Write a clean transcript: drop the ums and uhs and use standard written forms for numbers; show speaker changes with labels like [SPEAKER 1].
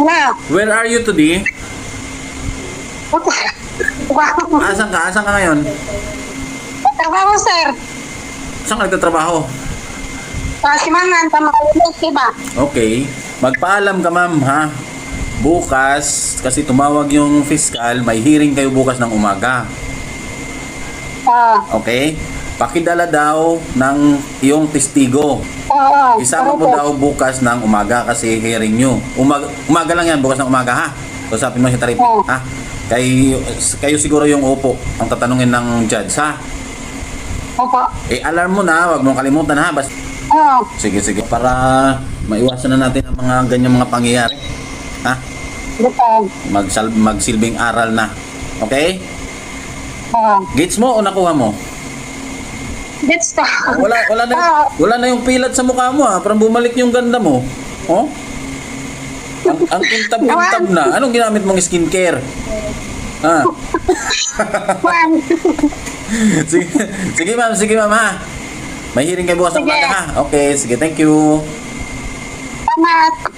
[SPEAKER 1] Wala.
[SPEAKER 2] Where are you today? Asan ka? Asan ka ngayon?
[SPEAKER 1] Trabaho, sir.
[SPEAKER 2] Saan ka nagtatrabaho?
[SPEAKER 1] Simangan, pamakulit, diba?
[SPEAKER 2] Okay. Magpaalam ka, ma'am, ha? Bukas, kasi tumawag yung fiscal, may hearing kayo bukas ng umaga. Okay? Pakidala daw ng iyong testigo.
[SPEAKER 1] Oo.
[SPEAKER 2] Isama mo daw bukas ng umaga kasi hearing nyo. Umaga lang yan, bukas ng umaga, ha? Usapin mo si Taripi,
[SPEAKER 1] Oo.
[SPEAKER 2] ha? Kayo siguro yung upo ang tatanungin ng judge, ha?
[SPEAKER 1] Opo.
[SPEAKER 2] Alarm mo na, wag mong kalimutan, ha?
[SPEAKER 1] Oo.
[SPEAKER 2] Sige, para maiwasan na natin ang mga ganyang mga pangyayari. Ha?
[SPEAKER 1] Dito.
[SPEAKER 2] Magsilbing aral na. Okay?
[SPEAKER 1] Oo.
[SPEAKER 2] Gets mo o nakuha mo?
[SPEAKER 1] Gets ka.
[SPEAKER 2] Wala na yung pilat sa mukha mo, ha? Parang bumalik yung ganda mo. Oh? Ang kintab-kintab na. Anong ginamit mong skincare? Ha? Sige ma'am, ha? May hearing kayo bukas ng umaga, ha? Okay, sige, thank you.
[SPEAKER 1] Salamat.